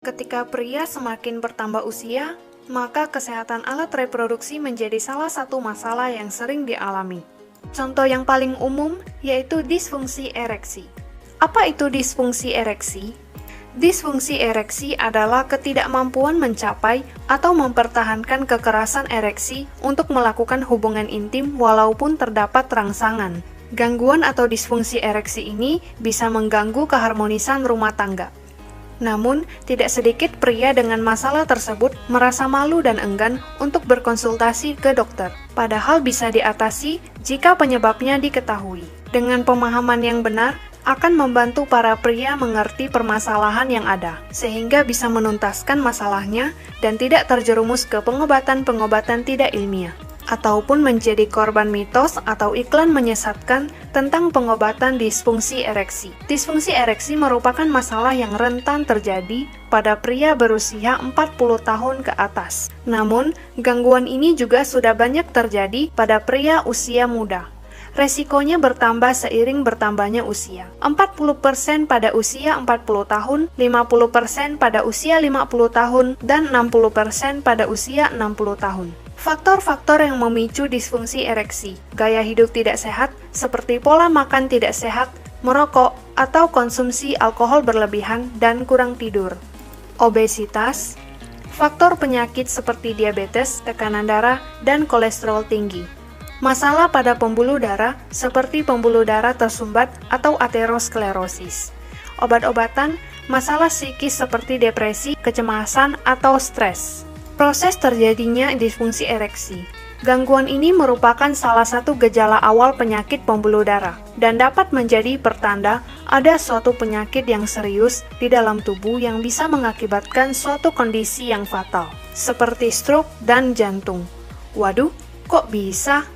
Ketika pria semakin bertambah usia, maka kesehatan alat reproduksi menjadi salah satu masalah yang sering dialami. Contoh yang paling umum yaitu disfungsi ereksi. Apa itu disfungsi ereksi? Disfungsi ereksi adalah ketidakmampuan mencapai atau mempertahankan kekerasan ereksi untuk melakukan hubungan intim walaupun terdapat rangsangan. Gangguan atau disfungsi ereksi ini bisa mengganggu keharmonisan rumah tangga. Namun, tidak sedikit pria dengan masalah tersebut merasa malu dan enggan untuk berkonsultasi ke dokter. Padahal bisa diatasi jika penyebabnya diketahui. Dengan pemahaman yang benar, akan membantu para pria mengerti permasalahan yang ada, sehingga bisa menuntaskan masalahnya dan tidak terjerumus ke pengobatan-pengobatan tidak ilmiah, ataupun menjadi korban mitos atau iklan menyesatkan tentang pengobatan disfungsi ereksi. Disfungsi ereksi merupakan masalah yang rentan terjadi pada pria berusia 40 tahun ke atas. Namun, gangguan ini juga sudah banyak terjadi pada pria usia muda. Resikonya bertambah seiring bertambahnya usia. 40% pada usia 40 tahun, 50% pada usia 50 tahun, dan 60% pada usia 60 tahun. Faktor-faktor yang memicu disfungsi ereksi, gaya hidup tidak sehat, seperti pola makan tidak sehat, merokok, atau konsumsi alkohol berlebihan dan kurang tidur. Obesitas, faktor penyakit seperti diabetes, tekanan darah, dan kolesterol tinggi. Masalah pada pembuluh darah, seperti pembuluh darah tersumbat atau aterosklerosis. Obat-obatan, masalah psikis seperti depresi, kecemasan, atau stres. Proses terjadinya disfungsi ereksi. Gangguan ini merupakan salah satu gejala awal penyakit pembuluh darah dan dapat menjadi pertanda ada suatu penyakit yang serius di dalam tubuh yang bisa mengakibatkan suatu kondisi yang fatal, seperti stroke dan jantung. Waduh, kok bisa?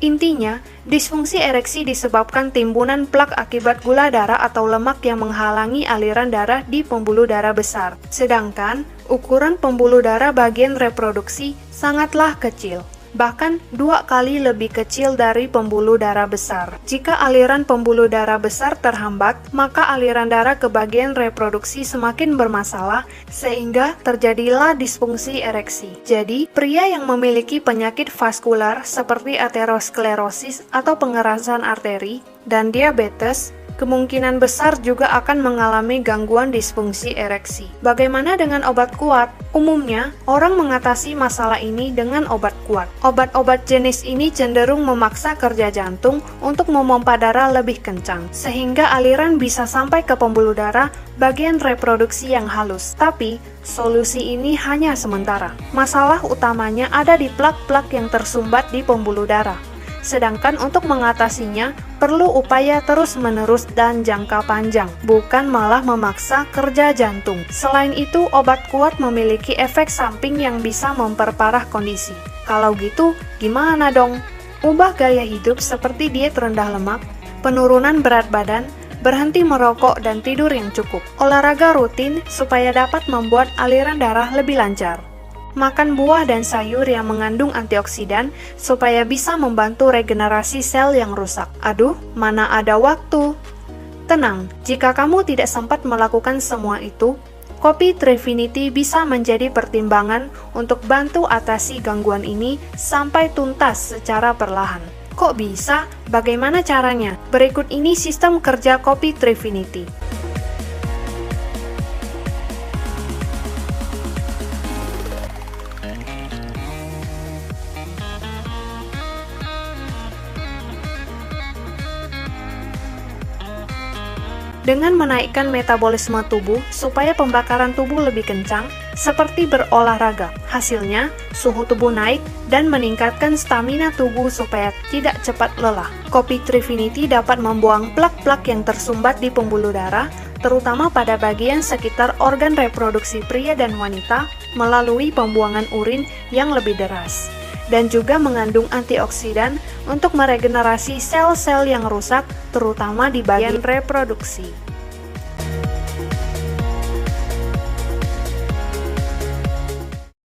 Intinya, disfungsi ereksi disebabkan timbunan plak akibat gula darah atau lemak yang menghalangi aliran darah di pembuluh darah besar. Sedangkan, ukuran pembuluh darah bagian reproduksi sangatlah kecil, bahkan 2 kali lebih kecil dari pembuluh darah besar. Jika aliran pembuluh darah besar terhambat, maka aliran darah ke bagian reproduksi semakin bermasalah, sehingga terjadilah disfungsi ereksi. Jadi, pria yang memiliki penyakit vaskular seperti aterosklerosis atau pengerasan arteri dan diabetes, kemungkinan besar juga akan mengalami gangguan disfungsi ereksi. Bagaimana dengan obat kuat? Umumnya, orang mengatasi masalah ini dengan obat kuat. Obat-obat jenis ini cenderung memaksa kerja jantung untuk memompa darah lebih kencang, sehingga aliran bisa sampai ke pembuluh darah bagian reproduksi yang halus. Tapi, solusi ini hanya sementara. Masalah utamanya ada di plak-plak yang tersumbat di pembuluh darah. Sedangkan untuk mengatasinya, perlu upaya terus-menerus dan jangka panjang, bukan malah memaksa kerja jantung. Selain itu, obat kuat memiliki efek samping yang bisa memperparah kondisi. Kalau gitu, gimana dong? Ubah gaya hidup seperti diet rendah lemak, penurunan berat badan, berhenti merokok dan tidur yang cukup. Olahraga rutin supaya dapat membuat aliran darah lebih lancar. Makan buah dan sayur yang mengandung antioksidan supaya bisa membantu regenerasi sel yang rusak. Aduh, mana ada waktu? Tenang, jika kamu tidak sempat melakukan semua itu, kopi Trifinity bisa menjadi pertimbangan untuk bantu atasi gangguan ini sampai tuntas secara perlahan. Kok bisa? Bagaimana caranya? Berikut ini sistem kerja kopi Trifinity. Dengan menaikkan metabolisme tubuh supaya pembakaran tubuh lebih kencang, seperti berolahraga. Hasilnya, suhu tubuh naik dan meningkatkan stamina tubuh supaya tidak cepat lelah. Kopi Trifinity dapat membuang plak-plak yang tersumbat di pembuluh darah, terutama pada bagian sekitar organ reproduksi pria dan wanita, melalui pembuangan urin yang lebih deras. Dan juga mengandung antioksidan untuk meregenerasi sel-sel yang rusak, terutama di bagian reproduksi.